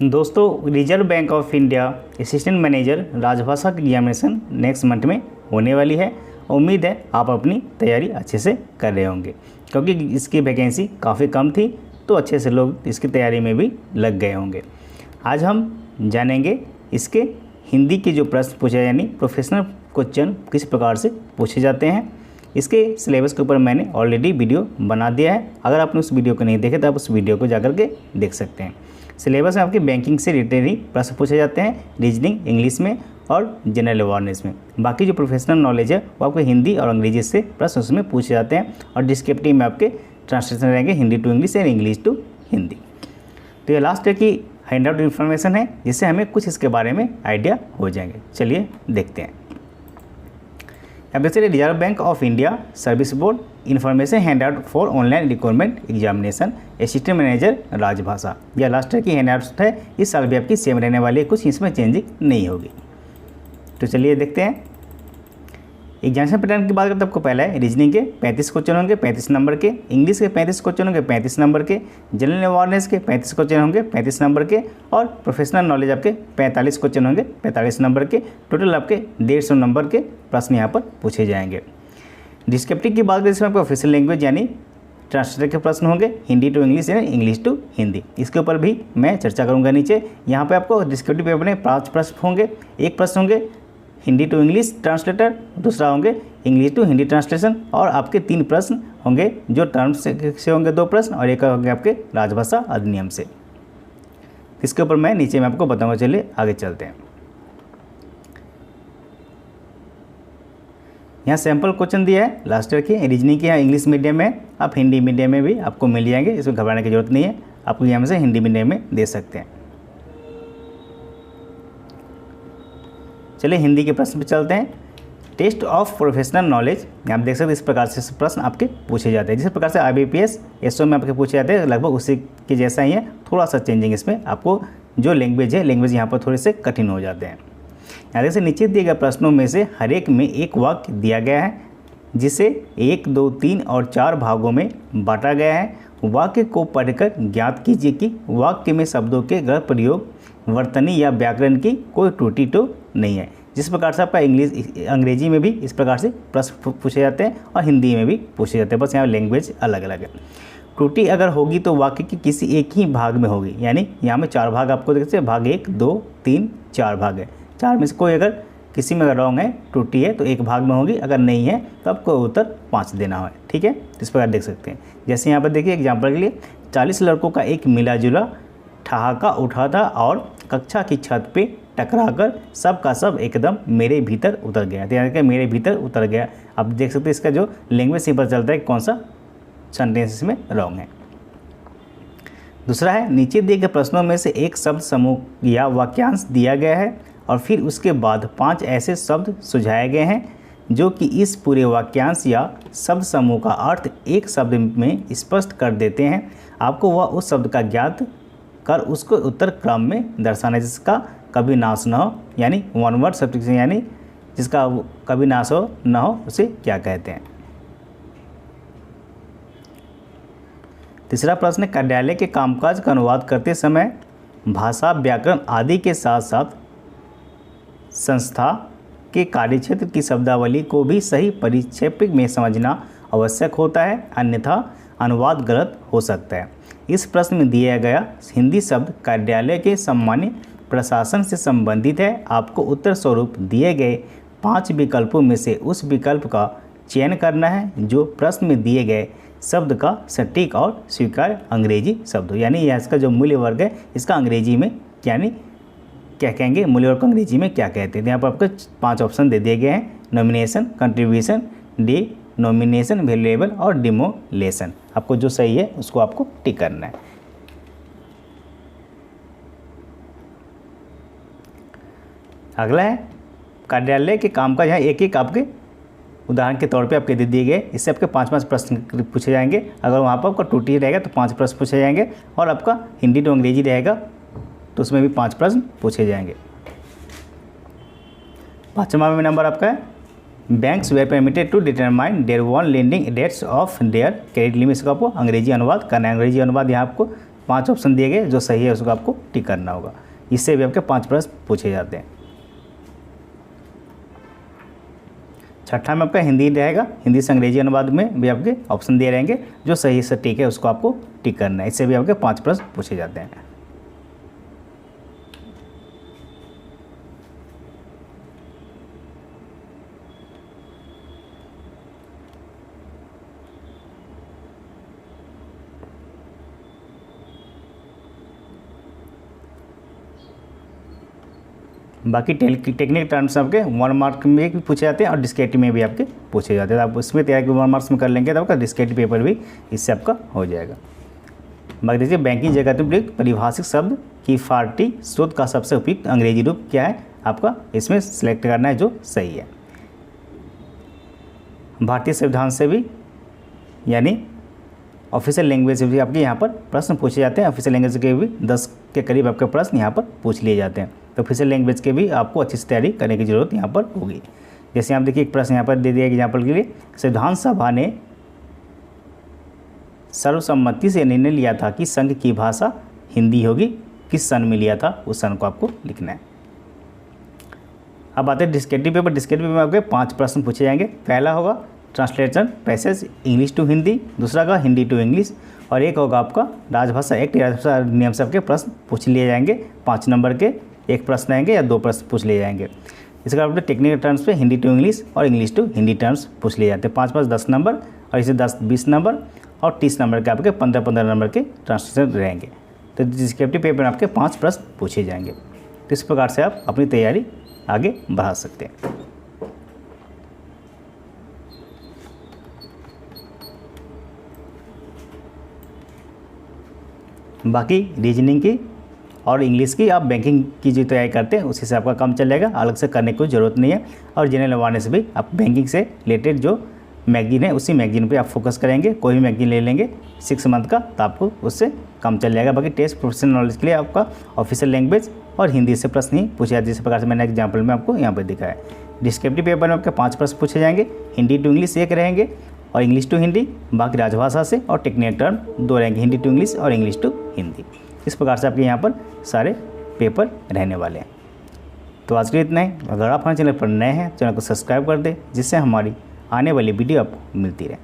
दोस्तों, reserve bank of India assistant manager राजभाषा की एग्जामिनेशन नेक्स्ट मंथ में होने वाली है। उम्मीद है आप अपनी तैयारी अच्छे से कर रहे होंगे, क्योंकि इसकी वैकेंसी काफ़ी कम थी, तो अच्छे से लोग इसकी तैयारी में भी लग गए होंगे। आज हम जानेंगे इसके हिंदी के जो प्रश्न पूछे, यानी प्रोफेशनल क्वेश्चन किस प्रकार से पूछे जाते हैं। इसके सिलेबस के ऊपर मैंने ऑलरेडी वीडियो बना दिया है। अगर आपने उस वीडियो को नहीं देखे तो आप उस वीडियो को जाकर के देख सकते हैं। सिलेबस में आपके बैंकिंग से रिलेटेड ही प्रश्न पूछे जाते हैं, रीजनिंग इंग्लिश में और जनरल अवेयरनेस में। बाकी जो प्रोफेशनल नॉलेज है वो आपको हिंदी और अंग्रेजी से प्रश्न उसमें पूछे जाते हैं, और डिस्क्रिप्टिव में आपके ट्रांसलेशन रहेंगे हिंदी टू इंग्लिश और इंग्लिश टू हिंदी। तो ये लास्ट ईयर की हैंड आउट इन्फॉर्मेशन है, जिससे हमें कुछ इसके बारे में आइडिया हो जाएंगे। चलिए देखते हैं। अब देखते हैं reserve bank of India service board information hand out for online requirement examination assistant manager राजभाषा। यह लास्ट ईयर की हैंड आउट है, इस साल भी आपकी सेम रहने वाली है, कुछ इसमें चेंजिंग नहीं होगी। तो चलिए देखते हैं। एग्जामिनेशन पैटर्न की बात करते हैं, आपको पहला है रीजनिंग के 35 क्वेश्चन होंगे 35 नंबर के, इंग्लिश के 35 क्वेश्चन होंगे 35 नंबर के, जनरल अवेयरनेस के 35 क्वेश्चन होंगे 35 नंबर के, और प्रोफेशनल नॉलेज आपके 45 क्वेश्चन होंगे 45 नंबर के। टोटल आपके 150 नंबर के प्रश्न यहाँ पर पूछे जाएंगे। डिस्क्रिप्टिव की बात करें, इसमें आपको ऑफिशियल लैंग्वेज यानी ट्रांसलेटर के प्रश्न होंगे हिंदी टू इंग्लिश यानी इंग्लिश टू हिंदी। इसके ऊपर भी मैं चर्चा करूँगा नीचे। यहाँ पर आपको डिस्क्रिप्टिव पेपर में 5 प्रश्न होंगे। एक प्रश्न होंगे हिंदी टू इंग्लिश ट्रांसलेटर, दूसरा होंगे इंग्लिश टू हिंदी ट्रांसलेशन, और आपके 3 प्रश्न होंगे जो टर्म्स से होंगे 2 प्रश्न, और एक होंगे आपके राजभाषा अधिनियम से। इसके ऊपर मैं नीचे में आपको बताऊंगा। चलिए आगे चलते हैं। यहाँ सैम्पल क्वेश्चन दिया है लास्ट ईयर की रीजनिंग की। यहाँ इंग्लिश मीडियम में, आप हिंदी मीडियम में भी आपको मिल जाएंगे, इसमें घबराने की जरूरत नहीं है। आपको यहाँ से हिंदी मीडियम में दे सकते हैं। चलिए हिंदी के प्रश्न पे चलते हैं। टेस्ट ऑफ प्रोफेशनल नॉलेज, आप देख सकते हैं इस प्रकार से प्रश्न आपके पूछे जाते हैं। जिस प्रकार से IBPS SO में आपके पूछे जाते हैं, लगभग उसी के जैसा ही है, थोड़ा सा चेंजिंग इसमें। आपको जो लैंग्वेज है, लैंग्वेज यहाँ पर थोड़े से कठिन हो जाते हैं। यहाँ देख सकते नीचे दिए गए प्रश्नों में से हर एक में एक वाक्य दिया गया है, जिसे 1, 2, 3 और 4 भागों में बांटा गया है। वाक्य को पढ़कर ज्ञात कीजिए कि वाक्य में शब्दों के गलत प्रयोग, वर्तनी या व्याकरण की कोई त्रुटि तो नहीं है। जिस प्रकार से आपका अंग्रेजी में भी इस प्रकार से प्रश्न पूछे जाते हैं और हिंदी में भी पूछे जाते हैं, बस यहाँ लैंग्वेज अलग अलग है। त्रुटि अगर होगी तो वाक्य की किसी एक ही भाग में होगी, यानी यहाँ में 4 भाग आपको देखते हैं, भाग 1, 2, 3, 4 भाग है। 4 में से कोई अगर किसी में अगर रॉन्ग है, त्रुटि है, तो एक भाग में होगी, अगर नहीं है तो आपको उत्तर 5 देना है। ठीक है, इस प्रकार देख सकते हैं। जैसे यहाँ पर देखिए एग्जाम्पल के लिए, 40 लड़कों का एक मिला जुला ठहाका उठा था और कक्षा की छत पे टकराकर सब का सब एकदम मेरे भीतर उतर गया। यानी कि मेरे भीतर उतर गया। अब देख सकते हैं इसका जो लैंग्वेज से पता चलता है कौन सा सेंटेंस इसमें रॉन्ग है। दूसरा है, नीचे दिए गए प्रश्नों में से एक शब्द समूह या वाक्यांश दिया गया है, और फिर उसके बाद 5 ऐसे शब्द सुझाए गए हैं जो कि इस पूरे वाक्यांश या शब्द समूह का अर्थ एक शब्द में स्पष्ट कर देते हैं। आपको वह उस शब्द का ज्ञात कर उसको उत्तर क्रम में दर्शाना है, जिसका कभी नाश न हो, यानी 1 वर्ड सब्जेक्ट, यानी जिसका कभी नाश हो न हो, उसे क्या कहते हैं। तीसरा प्रश्न, कार्यालय के कामकाज का अनुवाद करते समय भाषा, व्याकरण आदि के साथ साथ संस्था के कार्यक्षेत्र की शब्दावली को भी सही परिप्रेक्ष्य में समझना आवश्यक होता है, अन्यथा अनुवाद गलत हो सकता है। इस प्रश्न में दिया गया हिंदी शब्द कार्यालय के सामान्य प्रशासन से संबंधित है। आपको उत्तर स्वरूप दिए गए 5 विकल्पों में से उस विकल्प का चयन करना है जो प्रश्न में दिए गए शब्द का सटीक और स्वीकार्य अंग्रेजी शब्द हो। यानी यह इसका जो मूल्य वर्ग है, इसका अंग्रेजी में यानी क्या कहेंगे, मूल्य वर्ग को अंग्रेजी में क्या कहते हैं। यहाँ पर आपको 5 ऑप्शन दे दिए गए हैं, नॉमिनेशन, कंट्रीब्यूशन, डिनोमिनेशन, वैल्यूएबल और डिमोलेशन। आपको जो सही है उसको आपको टिक करना है। अगला है कार्यालय के कामकाज। यहाँ एक एक आपके उदाहरण के तौर पे आपके दे दिए गए, इससे आपके 5 प्रश्न पूछे जाएंगे। अगर वहाँ पर आपका त्रुटि रहेगा तो 5 प्रश्न पूछे जाएंगे, और आपका हिंदी टू अंग्रेजी रहेगा तो उसमें भी 5 प्रश्न पूछे जाएंगे। 5वां में नंबर आपका है, banks were permitted to determine their own lending dates of their credit limits. का आपको अंग्रेजी अनुवाद करना है। अंग्रेजी अनुवाद यहाँ आपको 5 ऑप्शन दिए गए, जो सही है उसको आपको टिक करना होगा। इससे भी आपके 5 प्रश्न पूछे जाते हैं। छठा में आपका हिंदी रहेगा, हिंदी से अंग्रेजी अनुवाद में भी आपके ऑप्शन दिए रहेंगे, जो सही से टिक है उसको आपको टिक करना है। इससे भी आपके 5 प्रश्न पूछे जाते हैं। बाकी टेक्निकल टर्म्स आपके 1 मार्क में भी पूछे जाते हैं और डिस्क्रिप्टिव में भी आपके पूछे जाते हैं। आप उसमें तैयारी 1 मार्क्स में कर लेंगे तो आपका डिस्क्रिप्टिव पेपर भी इससे आपका हो जाएगा। बाकी देखिए, बैंकिंग जगत में परिभाषित शब्द की फार्टी शोध का सबसे उपयुक्त अंग्रेजी रूप क्या है, आपका इसमें सिलेक्ट करना है जो सही है। भारतीय संविधान से भी यानी ऑफिशियल लैंग्वेज से भी आपके यहाँ पर प्रश्न पूछे जाते हैं। ऑफिशियल लैंग्वेज के भी 10 के करीब आपके प्रश्न यहाँ पर पूछ लिए जाते हैं। तो ऑफिशियल लैंग्वेज के भी आपको अच्छी से तैयारी करने की ज़रूरत यहाँ पर होगी। जैसे आप देखिए, एक प्रश्न यहाँ पर दे दिया एग्जाम्पल के लिए, संविधान सभा ने सर्वसम्मति से निर्णय लिया था कि संघ की भाषा हिंदी होगी, किस सन में लिया था, उस सन को आपको लिखना है। अब आते हैं डिस्क्रिप्टिव पेपर। डिस्क्रिप्टिव पेपर में आपके 5 प्रश्न पूछे जाएंगे। पहला होगा translation passage English to Hindi, दूसरा होगा हिंदी टू इंग्लिश, और एक होगा आपका राजभाषा एक्ट, राजभाषा अधिनियम से आपके प्रश्न पूछ लिए जाएंगे। 5 नंबर के 1 प्रश्न आएंगे या 2 प्रश्न पूछ लिए जाएंगे। इसके बाद टेक्निकल टर्म्स पे हिंदी टू इंग्लिश और इंग्लिश टू हिंदी टर्म्स पूछ लिए जाते हैं। 5 10 नंबर, और इसे 10-20 नंबर और 30 नंबर के आपके 15-15 नंबर के ट्रांसलेशन रहेंगे। तो डिस्क्रिप्टिव पेपर में आपके 5 प्रश्न पूछे जाएंगे। तो इस प्रकार से आप अपनी तैयारी आगे बढ़ा सकते हैं। बाकी रीजनिंग की और इंग्लिश की आप बैंकिंग की जो तैयारी करते हैं उसी से आपका काम चल जाएगा, अलग से करने की कोई ज़रूरत नहीं है। और जनरल अवेयरनेस भी आप बैंकिंग से रिलेटेड जो मैगजीन है उसी मैगजीन पे आप फोकस करेंगे। कोई भी मैगजीन ले लेंगे 6 मंथ का, तो आपको उससे काम चल जाएगा। बाकी टेस्ट प्रोफेशनल नॉलेज के लिए आपका ऑफिशियल लैंग्वेज और हिंदी से प्रश्न ही पूछे जाते हैं, जिस प्रकार से मैंने एग्जाम्पल में आपको यहाँ पर दिखाया है। डिस्क्रिप्टिव पेपर में आपके 5 प्रश्न पूछे जाएंगे, हिंदी टू इंग्लिश 1 रहेंगे और इंग्लिश टू हिंदी, बाकी राजभाषा से और टेक्निकल टर्म 2 रहेंगे, हिंदी टू इंग्लिश और इंग्लिश टू हिंदी। इस प्रकार से आपके यहाँ पर सारे पेपर रहने वाले हैं। तो आज के लिए इतना ही। अगर आप हमारे चैनल पर नए हैं, चैनल को सब्सक्राइब कर दें, जिससे हमारी आने वाली वीडियो आपको मिलती रहे।